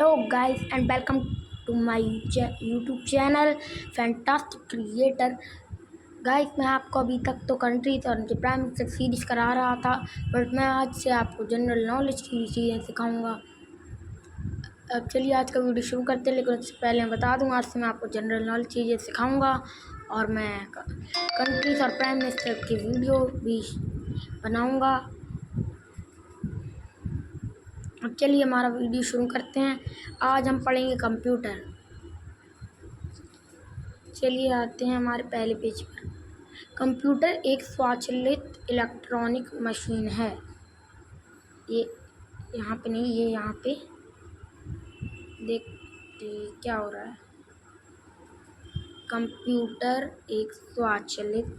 Hello guys and welcome to my YouTube channel fantastic creator. Guys, मैं आपको अभी तक तो कंट्रीज और उनके प्राइम मिनिस्टर सीरीज करा रहा था, बट मैं आज से आपको जनरल नॉलेज की चीज़ें सिखाऊंगा। अब चलिए आज का वीडियो शुरू करते हैं, लेकिन उससे पहले मैं बता दूंगा आज से मैं आपको जनरल नॉलेज चीज़ें सिखाऊंगा और मैं कंट्रीज और प्राइम मिनिस्टर की वीडियो भी बनाऊँगा। अब चलिए हमारा वीडियो शुरू करते हैं। आज हम पढ़ेंगे कंप्यूटर। चलिए आते हैं हमारे पहले पेज पर। कंप्यूटर एक स्वचालित इलेक्ट्रॉनिक मशीन है। ये यहाँ पे नहीं, ये यहाँ पे देखते क्या हो रहा है। कंप्यूटर एक स्वचालित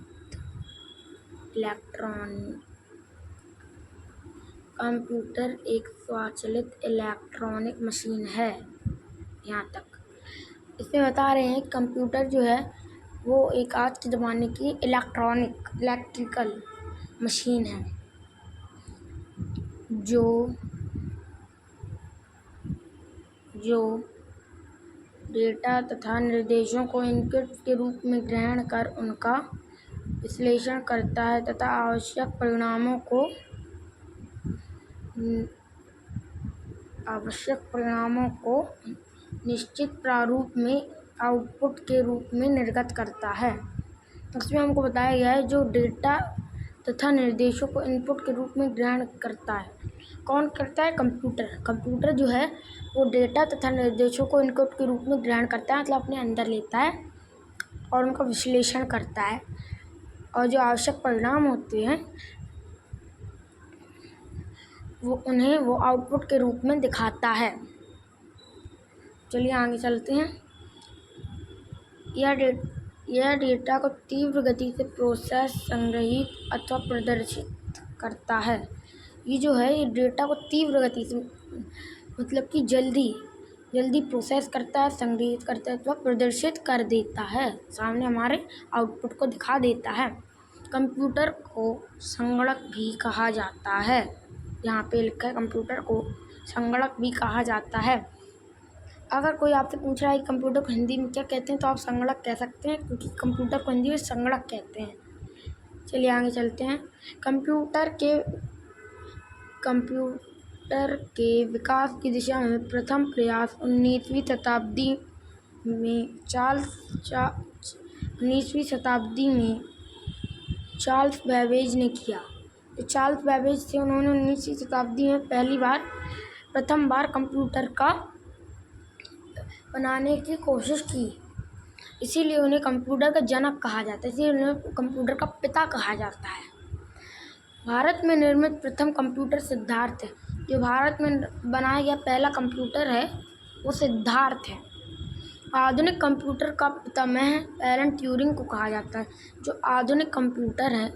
इलेक्ट्रॉनिक मशीन है। यहाँ तक इसमें बता रहे हैं कंप्यूटर जो है वो एक आज के ज़माने की इलेक्ट्रिकल मशीन है जो डेटा तथा निर्देशों को इनपुट के रूप में ग्रहण कर उनका विश्लेषण करता है तथा आवश्यक परिणामों को निश्चित प्रारूप में आउटपुट के रूप में निर्गत करता है। इसमें हमको बताया गया है जो डेटा तथा निर्देशों को इनपुट के रूप में ग्रहण करता है। कौन करता है? कंप्यूटर जो है वो डेटा तथा निर्देशों को इनपुट के रूप में ग्रहण करता है, मतलब अपने अंदर लेता है और उनका विश्लेषण करता है और जो आवश्यक परिणाम होते हैं वो आउटपुट के रूप में दिखाता है। चलिए आगे चलते हैं। यह डेटा को तीव्र गति से प्रोसेस, संग्रहित अथवा प्रदर्शित करता है। ये जो है ये डेटा को तीव्र गति से मतलब कि जल्दी प्रोसेस करता है, संग्रहित करता है अथवा प्रदर्शित कर देता है, सामने हमारे आउटपुट को दिखा देता है। कंप्यूटर को संगणक भी कहा जाता है। यहाँ पे लिखा है कंप्यूटर को संगणक भी कहा जाता है। अगर कोई आपसे पूछ रहा है कि कंप्यूटर को हिंदी में क्या कहते हैं तो आप संगणक कह सकते हैं, क्योंकि कंप्यूटर को हिंदी में संगणक कहते हैं। चलिए आगे चलते हैं। कंप्यूटर के विकास की दिशा में प्रथम प्रयास 19वीं शताब्दी में चार्ल्स बेबेज ने किया। चार्ल्स बेबेज थे, उन्होंने 19वीं शताब्दी में प्रथम बार कंप्यूटर का बनाने की कोशिश की। इसीलिए उन्हें कंप्यूटर का जनक कहा जाता है, इसीलिए उन्हें कंप्यूटर का पिता कहा जाता है। भारत में निर्मित प्रथम कंप्यूटर सिद्धार्थ है। जो भारत में बनाया गया पहला कंप्यूटर है वो सिद्धार्थ है। आधुनिक कंप्यूटर का पितामह एलन ट्यूरिंग को कहा जाता है। जो आधुनिक कंप्यूटर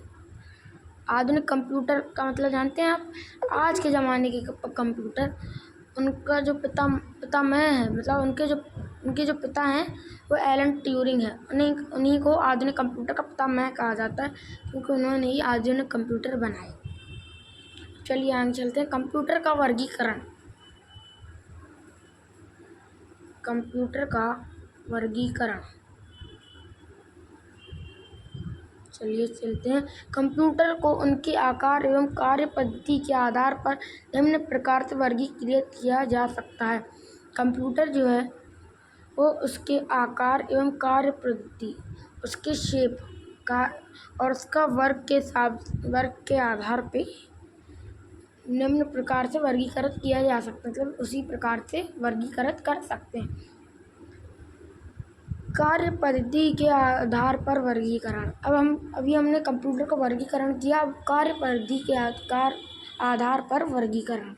का मतलब जानते हैं आप? आज के ज़माने के कंप्यूटर, उनका जो पितामह है, मतलब उनके जो पिता हैं वो एलन ट्यूरिंग है। उन्हीं को आधुनिक कंप्यूटर का पितामह कहा जाता है, क्योंकि उन्होंने ही आधुनिक कंप्यूटर बनाए। चलिए आगे चलते हैं। कंप्यूटर का वर्गीकरण। चलिए चलते हैं। कंप्यूटर को उनके आकार एवं कार्य पद्धति के आधार पर निम्न प्रकार से वर्गीकृत किया जा सकता है। कंप्यूटर जो है वो उसके आकार एवं कार्य पद्धति, उसके शेप का और उसका वर्ग के आधार पे निम्न प्रकार से वर्गीकृत किया जा सकता है, मतलब उसी प्रकार से वर्गीकृत कर सकते हैं। कार्य पद्धति के आधार पर वर्गीकरण। अभी हमने कंप्यूटर का वर्गीकरण किया, अब कार्य पद्धति के आधार पर वर्गीकरण।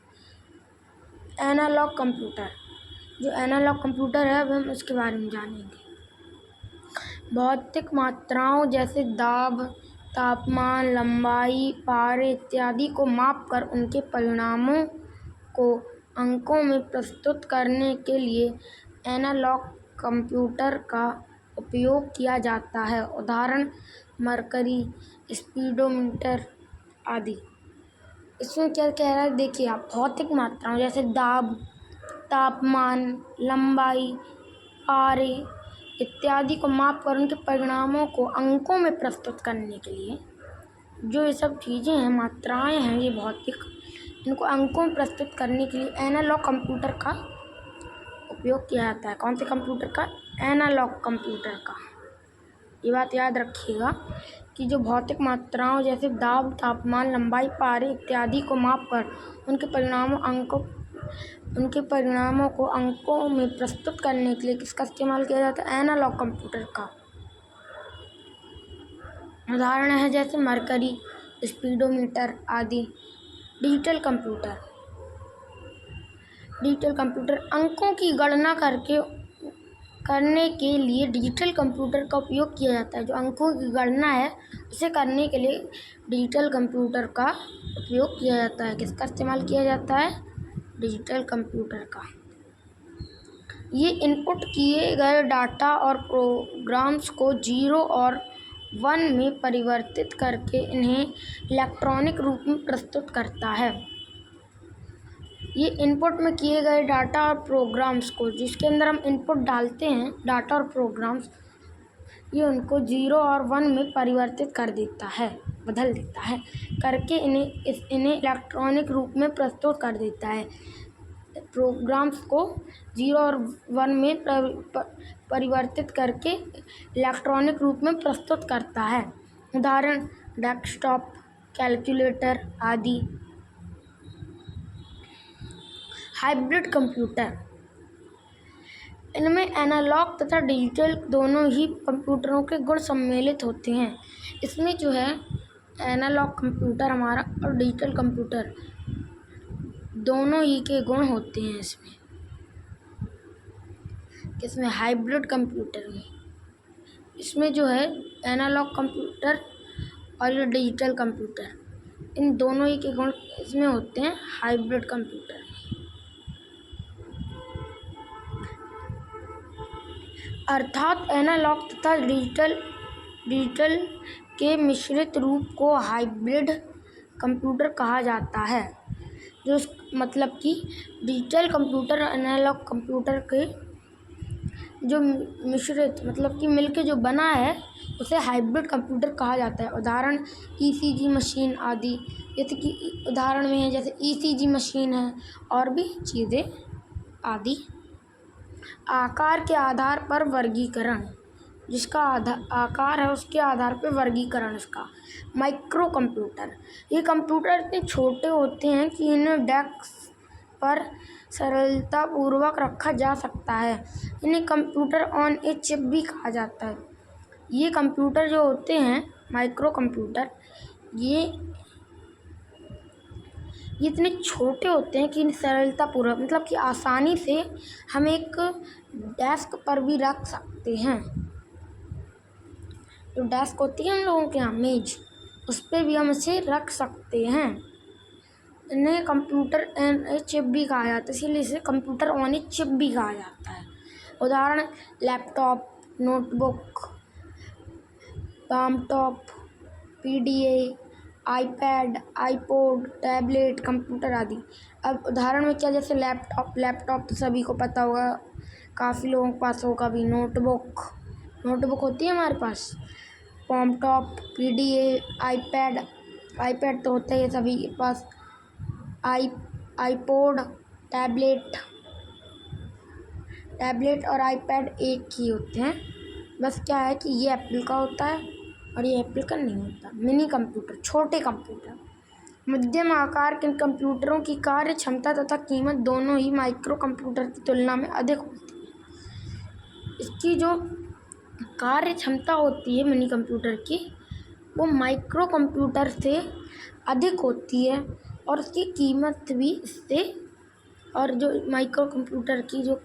Analogue computer. जो एनालॉग कंप्यूटर है अब हम उसके बारे में जानेंगे। भौतिक मात्राओं जैसे दाब, तापमान, लंबाई, पारे इत्यादि को मापकर उनके परिणामों को अंकों में प्रस्तुत करने के लिए एनालॉग कंप्यूटर का उपयोग किया जाता है। उदाहरण मरकरी, स्पीडोमीटर आदि। इसमें क्या कह रहा है देखिए आप, भौतिक मात्राओं जैसे दाब, तापमान, लंबाई, पारे इत्यादि को माप कर उनके परिणामों को अंकों में प्रस्तुत करने के लिए जो ये सब चीज़ें हैं, मात्राएं हैं, ये भौतिक, इनको अंकों में प्रस्तुत करने के लिए एनालॉग कंप्यूटर का उपयोग किया जाता है। कौन से कंप्यूटर का? एनालॉग कंप्यूटर का। ये बात याद रखिएगा कि जो भौतिक मात्राओं जैसे दाब, तापमान, लंबाई, पारे इत्यादि को माप कर उनके परिणामों को अंकों में प्रस्तुत करने के लिए किसका इस्तेमाल किया जाता है? एनालॉग कंप्यूटर का। उदाहरण है जैसे मरकरी, स्पीडोमीटर आदि। डिजिटल कंप्यूटर अंकों की गणना करने के लिए डिजिटल कंप्यूटर का उपयोग किया जाता है। जो अंकों की गणना है उसे करने के लिए डिजिटल कंप्यूटर का उपयोग किया जाता है। किसका इस्तेमाल किया जाता है? डिजिटल कंप्यूटर का। ये इनपुट किए गए डाटा और प्रोग्राम्स को 0 और 1 में परिवर्तित करके इन्हें इलेक्ट्रॉनिक रूप में प्रस्तुत करता है। ये इनपुट में किए गए डाटा और प्रोग्राम्स को, जिसके अंदर हम इनपुट डालते हैं डाटा और प्रोग्राम्स, ये उनको 0 और 1 में परिवर्तित कर देता है, बदल देता है करके इन्हें इलेक्ट्रॉनिक रूप में प्रस्तुत कर देता है। प्रोग्राम्स को 0 और 1 में परिवर्तित करके इलेक्ट्रॉनिक रूप में प्रस्तुत करता है। उदाहरण डेस्कटॉप, कैलकुलेटर आदि। हाइब्रिड कंप्यूटर, इनमें एनालॉग तथा डिजिटल दोनों ही कंप्यूटरों के गुण सम्मिलित होते हैं। इसमें जो है एनालॉग कंप्यूटर हमारा और डिजिटल कंप्यूटर दोनों ही के गुण होते हैं इसमें हाइब्रिड कंप्यूटर में। इसमें जो है एनालॉग कंप्यूटर और डिजिटल कंप्यूटर, इन दोनों ही के गुण इसमें होते हैं हाइब्रिड कंप्यूटर। अर्थात एनालॉग तथा डिजिटल के मिश्रित रूप को हाइब्रिड कंप्यूटर कहा जाता है। जो मतलब कि डिजिटल कंप्यूटर एनालॉग कंप्यूटर के जो मिश्रित मतलब कि मिलके जो बना है उसे हाइब्रिड कंप्यूटर कहा जाता है। उदाहरण ईसीजी मशीन आदि, जैसे कि उदाहरण में है जैसे ईसीजी मशीन है और भी चीज़ें आदि। आकार के आधार पर वर्गीकरण, जिसका आकार है उसके आधार पर वर्गीकरण इसका। माइक्रो कंप्यूटर, ये कंप्यूटर इतने छोटे होते हैं कि इन्हें डेस्क पर सरलतापूर्वक रखा जा सकता है। इन्हें कंप्यूटर ऑन ए चिप भी कहा जाता है। ये कंप्यूटर जो होते हैं माइक्रो कंप्यूटर, ये इतने छोटे होते हैं कि सरलतापूर्वक मतलब कि आसानी से हम एक डेस्क पर भी रख सकते हैं। जो डेस्क होती है हम लोगों के यहाँ मेज, उस पर भी हम इसे रख सकते हैं। इन्हें कंप्यूटर ऑन चिप भी कहा जाता है, इसीलिए इसे कंप्यूटर ऑन चिप भी कहा जाता है। उदाहरण laptop, notebook, laptop, PDA, iPad, iPod, tablet, computer आदि। अब उदाहरण में क्या, जैसे लैपटॉप तो सभी को पता होगा, काफ़ी लोगों के पास होगा भी। नोटबुक होती है हमारे पास। लैपटॉप, पीडीए, आईपैड तो होता ही है सभी के पास। आईपॉड, टैबलेट और आईपैड एक ही होते हैं। बस क्या है कि ये एप्पल का होता है और ये एप्पल का नहीं होता। मिनी कंप्यूटर, छोटे कंप्यूटर। मध्यम आकार के कंप्यूटरों की कार्य क्षमता तथा कीमत दोनों ही माइक्रो कंप्यूटर की तुलना में अधिक होती है। इसकी जो कार्य क्षमता होती है मिनी कंप्यूटर की, वो माइक्रो कंप्यूटर से अधिक होती है और उसकी कीमत भी इससे, और जो माइक्रो कंप्यूटर की जो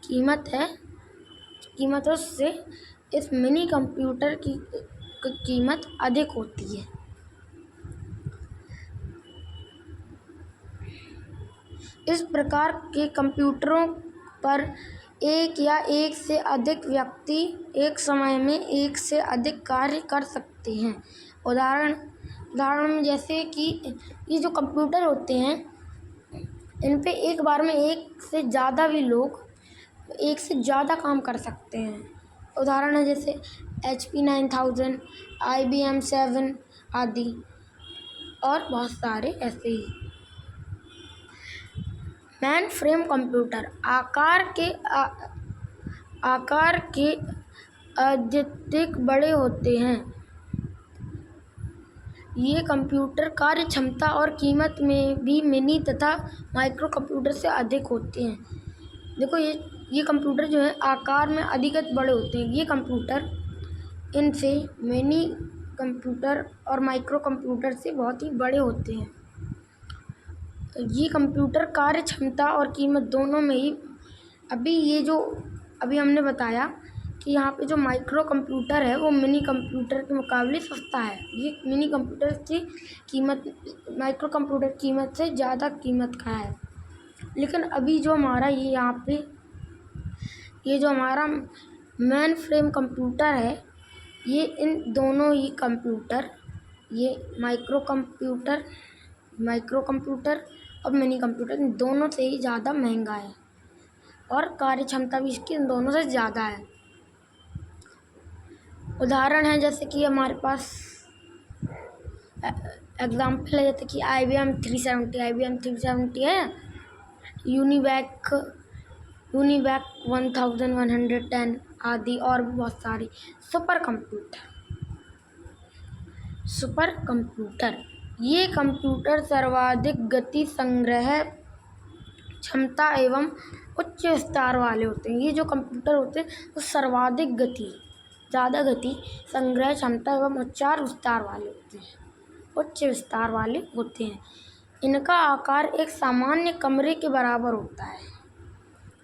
कीमत है उससे इस मिनी कंप्यूटर की कीमत अधिक होती है। इस प्रकार के कंप्यूटरों पर एक या एक से अधिक व्यक्ति एक समय में एक से अधिक कार्य कर सकते हैं। उदाहरण में जैसे कि ये जो कंप्यूटर होते हैं इन पे एक बार में एक से ज़्यादा भी लोग एक से ज़्यादा काम कर सकते हैं। उदाहरण है जैसे HP 9000, IBM 7 आदि और बहुत सारे ऐसे ही। मेन फ्रेम कंप्यूटर आकार के अत्यधिक बड़े होते हैं। ये कंप्यूटर कार्य क्षमता और कीमत में भी मिनी तथा माइक्रो कंप्यूटर से अधिक होते हैं। देखो ये कंप्यूटर जो है आकार में अधिक बड़े होते हैं। ये कंप्यूटर इनसे मिनी कंप्यूटर और माइक्रो कंप्यूटर से बहुत ही बड़े होते हैं। ये कंप्यूटर कार्य क्षमता और कीमत दोनों में ही अभी हमने बताया कि यहाँ पे जो माइक्रो कंप्यूटर है वो मिनी कंप्यूटर के मुकाबले सस्ता है। ये मिनी कंप्यूटर की कीमत माइक्रो कंप्यूटर कीमत से ज़्यादा कीमत का है। लेकिन अभी जो हमारा ये जो हमारा मेन फ्रेम कंप्यूटर है, ये इन दोनों ही कंप्यूटर, ये माइक्रो कंप्यूटर और मिनी कंप्यूटर इन दोनों से ही ज़्यादा महंगा है और कार्य क्षमता भी इसकी इन दोनों से ज़्यादा है। उदाहरण है जैसे कि हमारे पास एग्जाम्पल है जैसे कि IBM 370 है, यूनिवैक 1110 आदि और भी बहुत सारी। सुपर कंप्यूटर ये कंप्यूटर सर्वाधिक गति, संग्रह क्षमता एवं उच्च विस्तार वाले होते हैं। ये जो कंप्यूटर होते हैं वो सर्वाधिक गति, ज़्यादा गति, संग्रह क्षमता एवं उच्च विस्तार वाले होते हैं। इनका आकार एक सामान्य कमरे के बराबर होता है।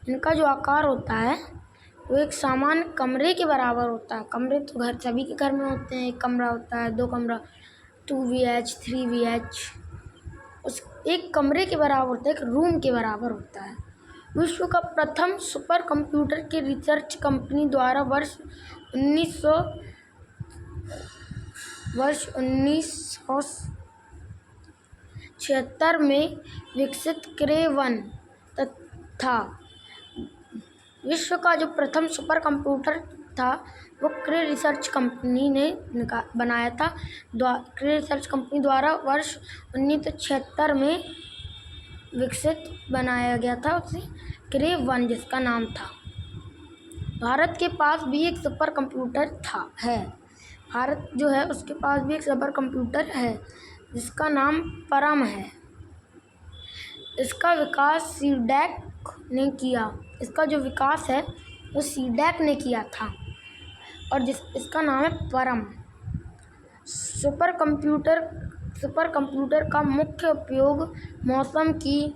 इनका जो आकार होता है वो एक सामान्य कमरे के बराबर होता है। कमरे तो सभी के घर में होते हैं। एक कमरा होता है, 2 कमरा, 2VH 3VH, उस एक कमरे के बराबर होता है, एक रूम के बराबर होता है। विश्व का प्रथम सुपर कंप्यूटर के रिसर्च कंपनी द्वारा वर्ष 1976 में विकसित क्रे-1 था। विश्व का जो प्रथम सुपर कंप्यूटर था वो क्रे रिसर्च कंपनी ने बनाया था। क्रे रिसर्च कंपनी द्वारा वर्ष 1976 में विकसित बनाया गया था उसे क्रे-1 जिसका नाम था। भारत के पास भी एक सुपर कंप्यूटर है। भारत जो है उसके पास भी एक सुपर कंप्यूटर है जिसका नाम परम है। इसका विकास सीडैक ने किया। इसका जो विकास है वो सीडैक ने किया था और इसका नाम है परम। सुपर कंप्यूटर का मुख्य उपयोग मौसम की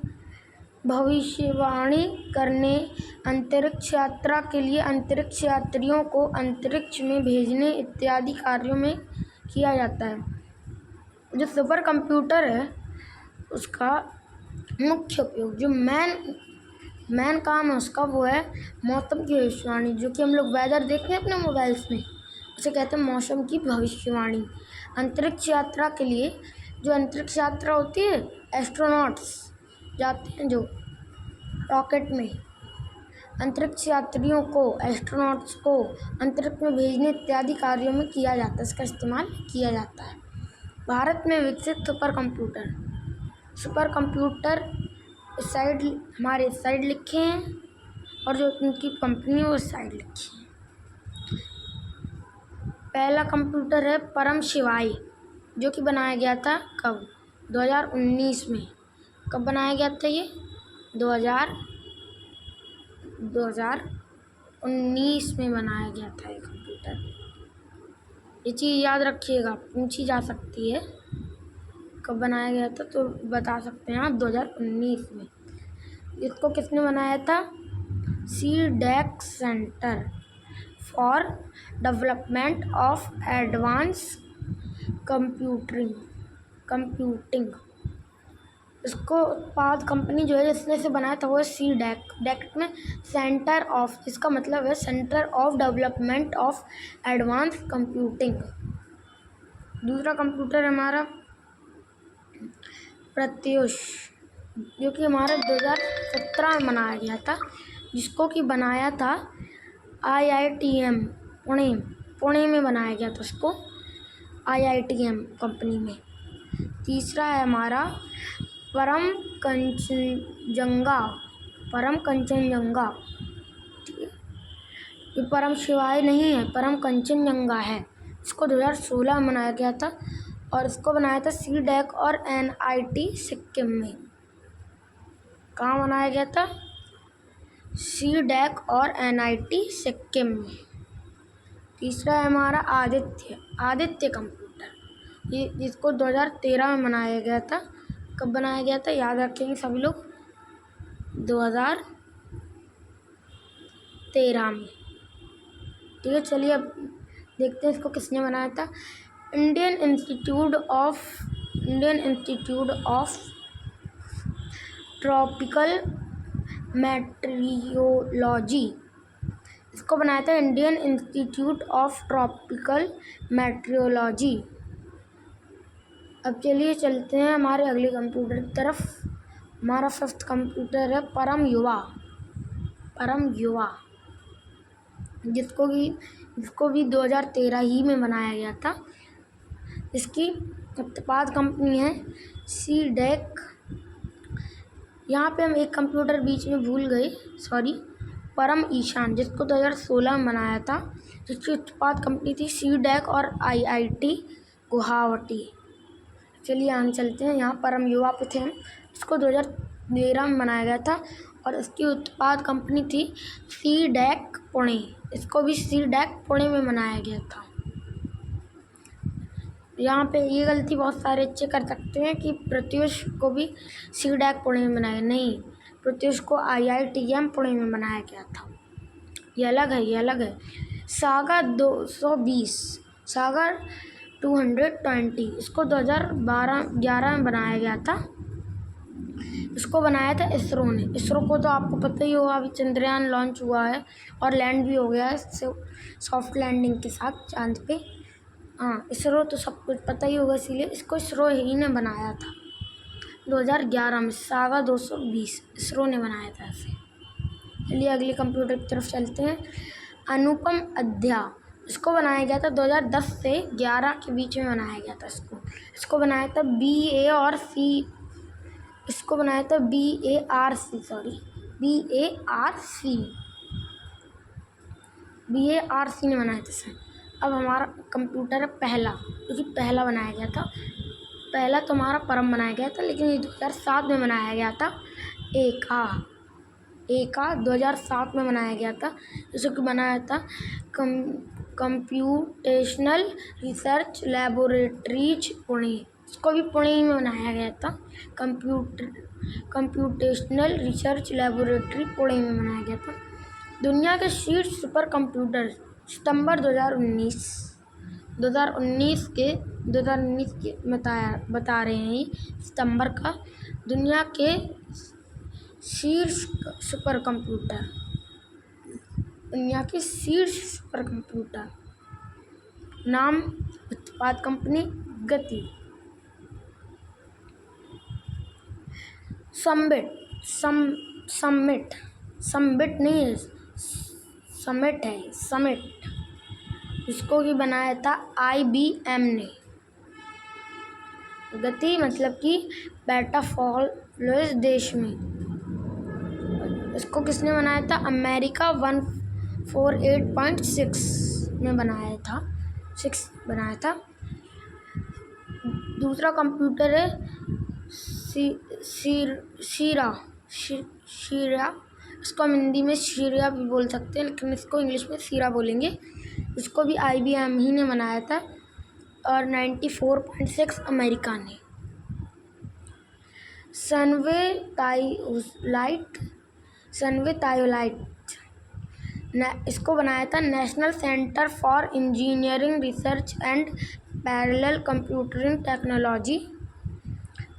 भविष्यवाणी करने, अंतरिक्ष यात्रा के लिए अंतरिक्ष यात्रियों को अंतरिक्ष में भेजने इत्यादि कार्यों में किया जाता है। जो सुपर कंप्यूटर है उसका मुख्य उपयोग, जो मेन काम है उसका, वो है मौसम की भविष्यवाणी। जो कि हम लोग वेदर देखते हैं अपने मोबाइल्स में, उसे कहते हैं मौसम की भविष्यवाणी। अंतरिक्ष यात्रा के लिए जो अंतरिक्ष यात्रा होती है, एस्ट्रोनॉट्स जाते हैं जो रॉकेट में, अंतरिक्ष यात्रियों को, एस्ट्रोनॉट्स को अंतरिक्ष में भेजने इत्यादि कार्यों में किया जाता है, इसका इस्तेमाल किया जाता है। भारत में विकसित सुपर कंप्यूटर हमारे इस साइड लिखे हैं और जो उनकी कंपनी है वो इस साइड लिखी है। पहला कंप्यूटर है परम शिवाई, जो कि बनाया गया था कब? 2019 में। कब बनाया गया था ये? 2019 में बनाया गया था ये कंप्यूटर। ये चीज़ याद रखिएगा, पूछी जा सकती है कब बनाया गया था, तो बता सकते हैं आप 2019 में। इसको किसने बनाया था? CDAC, centre for development of advance computing. इसको उत्पाद कंपनी जो है जिसने इसे बनाया था वो है सीडैक। डैक में सेंटर ऑफ, इसका मतलब है centre of development of advance computing. दूसरा कंप्यूटर हमारा प्रत्यूष जो कि हमारा 2017 में बनाया गया था, जिसको कि बनाया था IITM पुणे में बनाया गया था उसको, IITM कंपनी में। तीसरा है हमारा परम कंचनजंगा। ये परम शिवाय नहीं है, परम कंचनजंगा है। इसको 2016 में बनाया गया था और इसको बनाया था CDAC और NIT सिक्किम में। कहाँ बनाया गया था? CDAC और NIT सिक्किम में। तीसरा है हमारा आदित्य कंप्यूटर, ये जिसको 2013 में बनाया गया था। कब बनाया गया था याद रखेंगे सभी लोग, 2013 में। ठीक है, चलिए अब देखते हैं इसको किसने बनाया था। Indian institute of tropical meteorology, इसको बनाया था Indian institute of tropical meteorology. अब चलिए चलते हैं हमारे अगले कंप्यूटर की तरफ। हमारा 5th कंप्यूटर है परम युवा, जिसको भी 2013 ही में बनाया गया था। इसकी उत्पाद कंपनी है CDAC। यहाँ पे हम एक कंप्यूटर बीच में भूल गए, सॉरी, परम ईशान, जिसको 2016 में बनाया था, जिसकी उत्पाद कंपनी थी CDAC और IIT गुवाहाटी। चलिए आगे चलते हैं। यहाँ परम युवा पे थे हम, इसको 2013 में बनाया गया था और इसकी उत्पाद कंपनी थी CDAC पुणे। इसको भी CDAC पुणे में बनाया गया था। यहाँ पे ये गलती बहुत सारे बच्चे कर सकते हैं कि प्रत्युष को भी CDAC पुणे में बनाया, नहीं, प्रत्युष को IITM पुणे में बनाया गया था। ये अलग है। सागा 220, इसको 2011 में बनाया गया था। इसको बनाया था इसरो ने। इसरो को तो आपको पता ही होगा, अभी चंद्रयान लॉन्च हुआ है और लैंड भी हो गया है सॉफ्ट लैंडिंग के साथ चांद पे। हाँ, इसरो तो सब कुछ पता ही होगा, इसीलिए इसको इसरो ही ने बनाया था 2011 में। सागा 220 इसरो ने बनाया था इसे। चलिए अगले कंप्यूटर की तरफ चलते हैं। अनुपम अध्या, इसको बनाया गया था 2010 से 11 के बीच में बनाया गया था। इसको बनाया था BARC ने बनाया था इसे। अब हमारा कंप्यूटर है पहला, क्योंकि पहला बनाया गया था। पहला तो हमारा परम बनाया गया था, लेकिन ये 2007 में बनाया गया था। एका 2007 में बनाया गया था, जिसको बनाया था कंप्यूटेशनल रिसर्च लैबोरेटरीज पुणे। इसको भी पुणे ही में बनाया गया था। कंप्यूटेशनल रिसर्च लैबोरेटरी पुणे में बनाया गया था। दुनिया के शीर्ष सुपर कंप्यूटर सितंबर 2019 के बता रहे हैं सितंबर का। दुनिया के शीर्ष सुपर कंप्यूटर नाम, उत्पाद कंपनी गति। समिट, इसको भी बनाया था IBM ने। गति मतलब कि बेटा फॉलोज देश में। इसको किसने बनाया था? अमेरिका 148.6 में बनाया था। दूसरा कंप्यूटर है शीरा, इसको हम हिंदी में शीरा भी बोल सकते हैं, लेकिन इसको इंग्लिश में शीरा बोलेंगे। इसको भी IBM ही ने बनाया था और 94.6 अमेरिका ने। सनवे तायोलाइट, इसको बनाया था national centre for engineering research and parallel computing technology.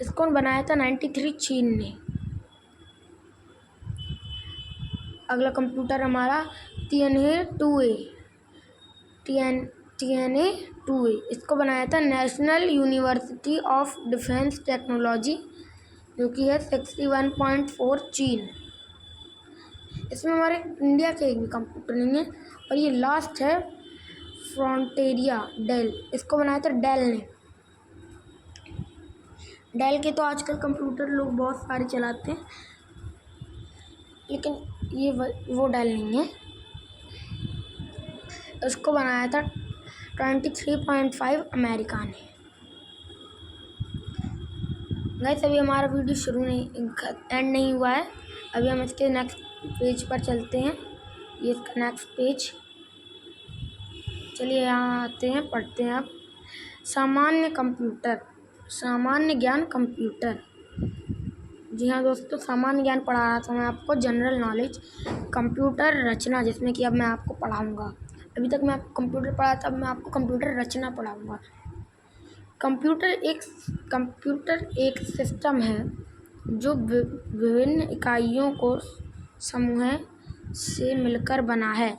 इसको बनाया था 93 चीन ने। अगला कंप्यूटर हमारा TNA 2A, इसको बनाया था national university of defence technology. जो कि है 61.4 चीन। इसमें हमारे इंडिया के एक भी कंप्यूटर नहीं है। और ये लास्ट है फ्रंटेरिया डेल, इसको बनाया था डेल ने। डेल के तो आजकल कंप्यूटर लोग बहुत सारे चलाते हैं, लेकिन ये वो डेल नहीं है। इसको बनाया था 23.5 अमेरिका ने। गाइस अभी हमारा वीडियो एंड नहीं हुआ है। अभी हम इसके नेक्स्ट पेज पर चलते हैं। ये इसका नेक्स्ट पेज। चलिए यहाँ आते हैं, पढ़ते हैं अब। सामान्य कंप्यूटर, सामान्य ज्ञान कंप्यूटर। जी हाँ दोस्तों, सामान्य ज्ञान पढ़ा रहा था मैं आपको, जनरल नॉलेज। कंप्यूटर रचना, जिसमें कि अब मैं आपको पढ़ाऊँगा। अभी तक मैं आपको कंप्यूटर पढ़ा था, अब मैं आपको कंप्यूटर रचना पढ़ाऊँगा। कंप्यूटर एक सिस्टम है जो विभिन्न इकाइयों को समूह से मिलकर बना है।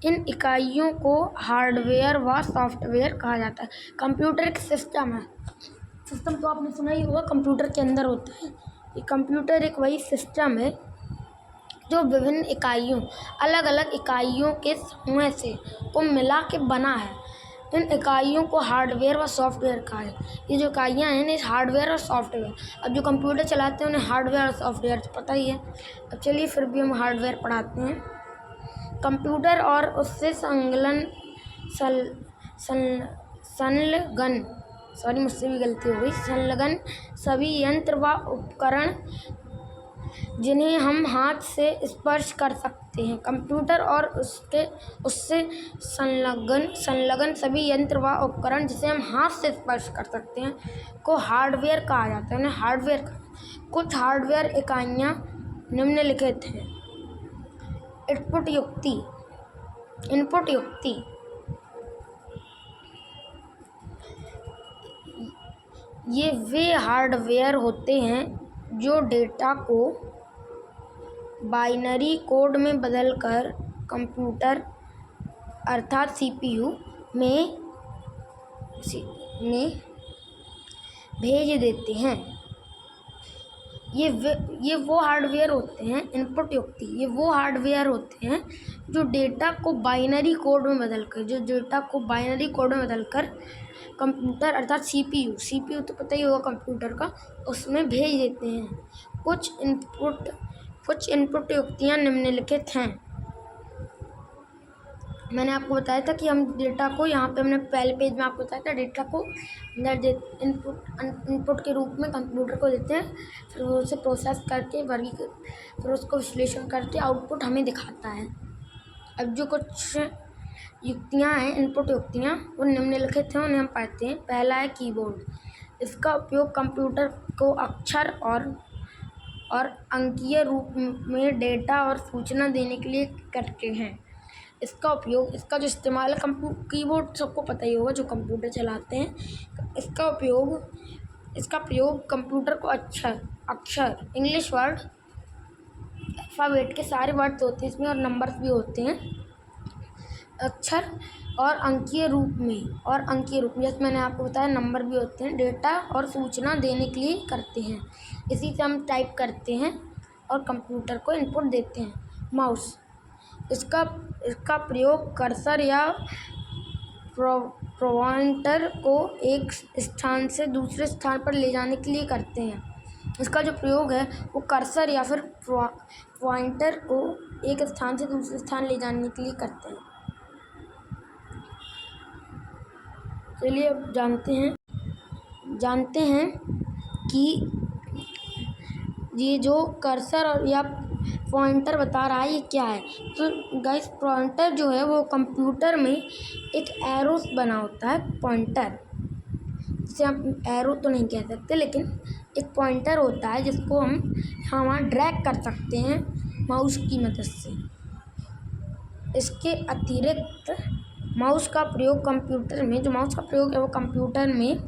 इन इकाइयों को हार्डवेयर व सॉफ्टवेयर कहा जाता है। कंप्यूटर एक सिस्टम है। सिस्टम तो आपने सुना ही होगा, कंप्यूटर के अंदर होता है। ये कंप्यूटर एक वही सिस्टम है जो विभिन्न इकाइयों, अलग अलग इकाइयों के समूह से को मिला के बना है। इन इकाइयों को हार्डवेयर व सॉफ्टवेयर कहा है। ये जो इकाइयाँ हैं इन्हें हार्डवेयर और सॉफ्टवेयर, अब जो कंप्यूटर चलाते हैं उन्हें हार्डवेयर और सॉफ्टवेयर तो पता ही है। अब चलिए फिर भी हम हार्डवेयर पढ़ाते हैं। कंप्यूटर और उससे संलग्न सभी यंत्र व उपकरण जिन्हें हम हाथ से स्पर्श कर सकते हैं। कंप्यूटर और उससे संलग्न सभी यंत्र व उपकरण जिसे हम हाथ से स्पर्श कर सकते हैं को हार्डवेयर कहा जाता है। हार्डवेयर कुछ हार्डवेयर इकाइयाँ निम्नलिखित हैं। इनपुट युक्ति ये वे हार्डवेयर होते हैं जो डेटा को बाइनरी कोड में बदलकर कंप्यूटर अर्थात सीपीयू में भेज देते हैं। ये वो हार्डवेयर होते हैं, इनपुट युक्ति ये वो हार्डवेयर होते हैं जो डेटा को बाइनरी कोड में बदलकर कंप्यूटर अर्थात सीपीयू तो पता ही होगा कंप्यूटर का, उसमें भेज देते हैं। कुछ इनपुट युक्तियाँ निम्नलिखित हैं। मैंने आपको बताया था कि हम डेटा को, यहाँ पे हमने पहले पेज में आपको बताया था, डेटा को इनपुट के रूप में कंप्यूटर को देते हैं, फिर वो उसे प्रोसेस करके फिर उसको विश्लेषण करके आउटपुट हमें दिखाता है। अब जो कुछ युक्तियाँ हैं, इनपुट युक्तियाँ, वो निम्नलिखित हैं, उन्हें हम पढ़ते हैं। पहला है कीबोर्ड। इसका उपयोग कंप्यूटर को अक्षर और अंकीय रूप में डेटा और सूचना देने के लिए करते हैं। इसका जो इस्तेमाल है, कीबोर्ड सबको पता ही होगा जो कंप्यूटर चलाते हैं। इसका प्रयोग कंप्यूटर को अक्षर इंग्लिश वर्ड, अल्फ़ाबेट के सारे वर्ड्स होते हैं इसमें और नंबर्स भी होते हैं, अक्षर और अंकीय रूप में जैसे मैंने आपको बताया नंबर भी होते हैं, डेटा और सूचना देने के लिए करते हैं। इसी से हम टाइप करते हैं और कंप्यूटर को इनपुट देते हैं। माउस, इसका प्रयोग कर्सर या पॉइंटर को एक स्थान से दूसरे स्थान पर ले जाने के लिए करते हैं। इसका जो प्रयोग है वो कर्सर या फिर पॉइंटर को एक स्थान से दूसरे स्थान ले जाने के लिए करते हैं। चलिए अब जानते हैं कि ये जो कर्सर और या पॉइंटर बता रहा है ये क्या है। तो गाइस पॉइंटर जो है वो कंप्यूटर में एक एरो बना होता है, पॉइंटर जिसे हम एरो तो नहीं कह सकते, लेकिन एक पॉइंटर होता है जिसको हम वहाँ ड्रैग कर सकते हैं माउस की मदद से। इसके अतिरिक्त माउस का प्रयोग कंप्यूटर में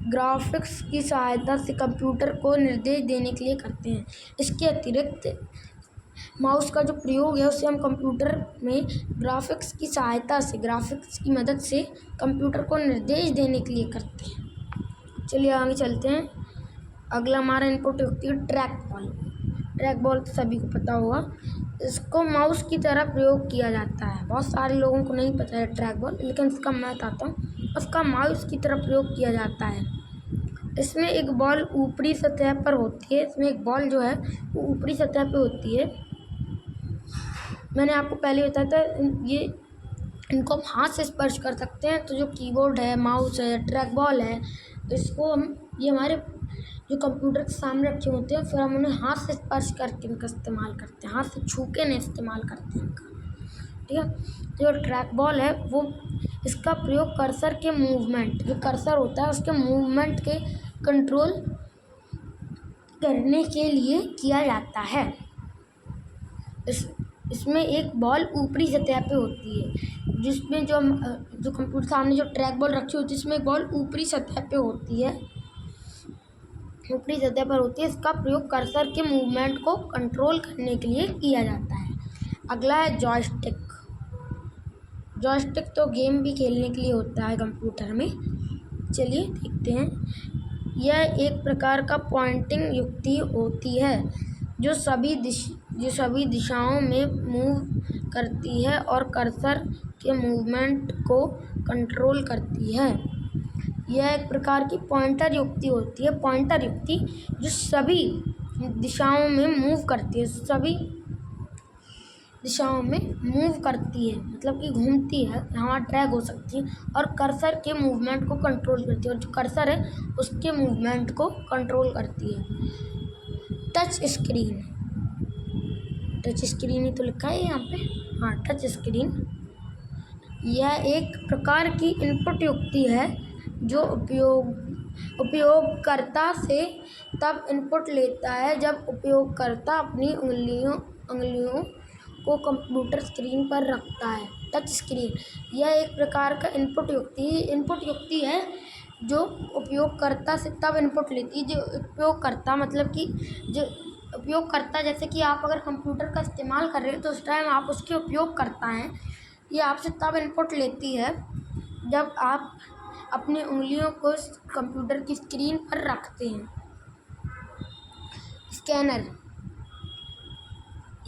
ग्राफिक्स की सहायता से कंप्यूटर को निर्देश देने के लिए करते हैं। इसके अतिरिक्त माउस का जो प्रयोग है उसे हम कंप्यूटर में ग्राफिक्स की मदद से कंप्यूटर को निर्देश देने के लिए करते हैं। चलिए आगे चलते हैं। अगला हमारा इनपुट युक्ति है ट्रैक बॉल। ट्रैक बॉल तो सभी को पता होगा, इसको माउस की तरह प्रयोग किया जाता है। बहुत सारे लोगों को नहीं पता है ट्रैक बॉल, लेकिन इसका मैं बताता हूँ। उसका माउस की तरह प्रयोग किया जाता है। इसमें एक बॉल ऊपरी सतह पर होती है। इसमें एक बॉल जो है वो ऊपरी सतह पे होती है। मैंने आपको पहले बताया था, ये इनको हम हाथ से स्पर्श कर सकते हैं। तो जो कीबोर्ड है, माउस है, ट्रैक बॉल है, इसको हम, ये हमारे जो कंप्यूटर के सामने रखे होते हैं, फिर हम उन्हें हाथ से स्पर्श करके इनका इस्तेमाल करते हैं। हाथ से छू के नहीं इस्तेमाल करते हैं इनका, ठीक है। जो ट्रैक बॉल है वो, इसका प्रयोग कर्सर के मूवमेंट, जो कर्सर होता है उसके मूवमेंट के कंट्रोल करने के लिए किया जाता है। इसमें एक बॉल ऊपरी सतह पे होती है, जिसमें जो कंप्यूटर सामने जो ट्रैक बॉल रखी होती है, इसमें एक बॉल ऊपरी सतह पे होती है, ऊपरी सतह पर होती है। इसका प्रयोग कर्सर के मूवमेंट को कंट्रोल करने के लिए किया जाता है। अगला है जॉयस्टिक। जॉयस्टिक तो गेम भी खेलने के लिए होता है कंप्यूटर में। चलिए देखते हैं। यह एक प्रकार का पॉइंटिंग युक्ति होती है जो सभी दिशाओं में मूव करती है और कर्सर के मूवमेंट को कंट्रोल करती है। यह एक प्रकार की पॉइंटर युक्ति होती है। पॉइंटर युक्ति जो सभी दिशाओं में मूव करती है, सभी दिशाओं में मूव करती है, मतलब कि घूमती है, हमारा ड्रैग हो सकती है, और कर्सर के मूवमेंट को कंट्रोल करती है, और जो कर्सर है उसके मूवमेंट को कंट्रोल करती है। टच स्क्रीन, टच स्क्रीन ही तो लिखा है यहाँ पे, हाँ, टच स्क्रीन। यह एक प्रकार की इनपुट युक्ति है जो उपयोगकर्ता से तब इनपुट लेता है जब उपयोगकर्ता अपनी उंगलियों को कंप्यूटर स्क्रीन पर रखता है। टच स्क्रीन, यह एक प्रकार का इनपुट युक्ति है जो उपयोगकर्ता से तब इनपुट लेती है, जो उपयोगकर्ता, मतलब कि जो उपयोगकर्ता, जैसे कि आप अगर कंप्यूटर का इस्तेमाल कर रहे हैं तो उस टाइम आप उसके उपयोग करता हैं। ये आपसे तब इनपुट लेती है जब आप अपनी उंगलियों को कंप्यूटर की स्क्रीन पर रखते हैं। स्कैनर,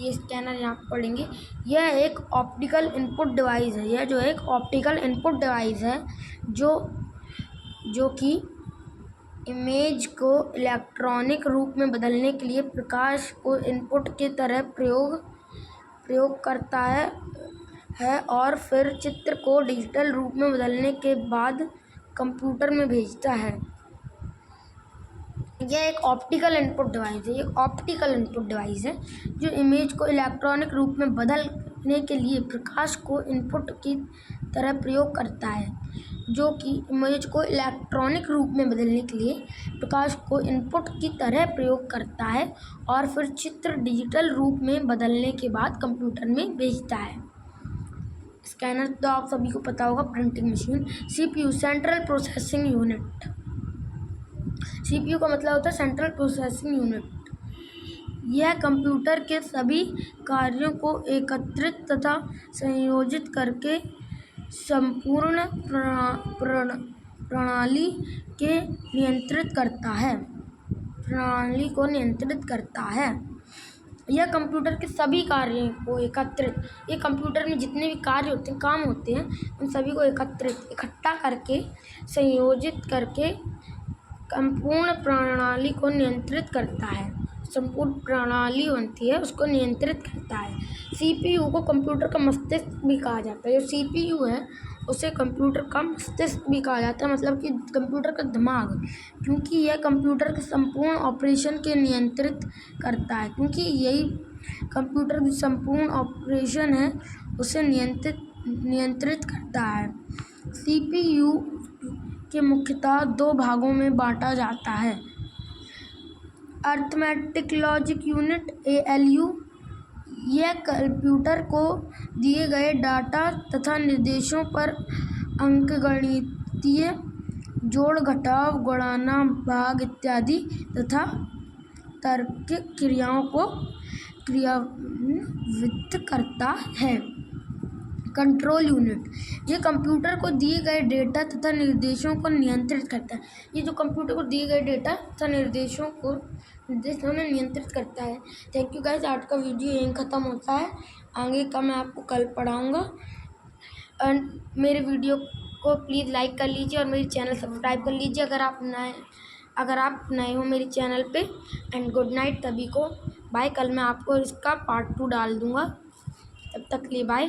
ये स्कैनर यहाँ पढ़ेंगे। यह एक ऑप्टिकल इनपुट डिवाइस है। यह जो एक ऑप्टिकल इनपुट डिवाइस है जो कि इमेज को इलेक्ट्रॉनिक रूप में बदलने के लिए प्रकाश को इनपुट की तरह प्रयोग करता है और फिर चित्र को डिजिटल रूप में बदलने के बाद कंप्यूटर में भेजता है। यह एक ऑप्टिकल इनपुट डिवाइस है। यह ऑप्टिकल इनपुट डिवाइस है जो इमेज को इलेक्ट्रॉनिक रूप में बदलने के लिए प्रकाश को इनपुट की तरह प्रयोग करता है, जो कि इमेज को इलेक्ट्रॉनिक रूप में बदलने के लिए प्रकाश को इनपुट की तरह प्रयोग करता है और फिर चित्र डिजिटल रूप में बदलने के बाद कंप्यूटर में भेजता है। स्कैनर तो आप सभी को पता होगा, printing machine. CPU, central processing unit. CPU का मतलब होता है सेंट्रल प्रोसेसिंग यूनिट। यह कंप्यूटर के सभी कार्यों को एकत्रित तथा संयोजित करके संपूर्ण प्रणाली को नियंत्रित करता है। यह कंप्यूटर के सभी कार्यों को ये कंप्यूटर में जितने भी कार्य होते हैं, काम होते हैं, उन सभी को इकट्ठा करके संयोजित करके संपूर्ण प्रणाली को नियंत्रित करता है। संपूर्ण प्रणाली बनती है, उसको नियंत्रित करता है। CPU को कंप्यूटर का मस्तिष्क भी कहा जाता है। जो CPU है उसे कंप्यूटर का मस्तिष्क भी कहा जाता है, मतलब कि कंप्यूटर का दिमाग, क्योंकि यह कंप्यूटर के संपूर्ण ऑपरेशन के नियंत्रित करता है। क्योंकि यही कंप्यूटर की संपूर्ण ऑपरेशन है, उसे नियंत्रित करता है। CPU के मुख्यतः दो भागों में बांटा जाता है। अरिथमेटिक लॉजिक यूनिट ALU, यह कंप्यूटर को दिए गए डाटा तथा निर्देशों पर अंकगणितीय जोड़, घटाव, गुणा, भाग इत्यादि तथा तार्किक क्रियाओं को क्रियान्वित करता है। कंट्रोल यूनिट, ये कंप्यूटर को दिए गए डेटा तथा निर्देशों को नियंत्रित करता है। ये जो कंप्यूटर को दिए गए डेटा तथा निर्देशों में नियंत्रित करता है। थैंक यू गाइस, आज का वीडियो यहीं ख़त्म होता है। आगे का मैं आपको कल पढ़ाऊँगा। एंड मेरे वीडियो को प्लीज़ लाइक कर लीजिए और मेरी चैनल सब्सक्राइब कर लीजिए अगर आप नए हो मेरे चैनल पे। एंड गुड नाइट सभी को। बाय। कल मैं आपको इसका पार्ट 2 डाल दूँगा। तब तक के लिए बाय।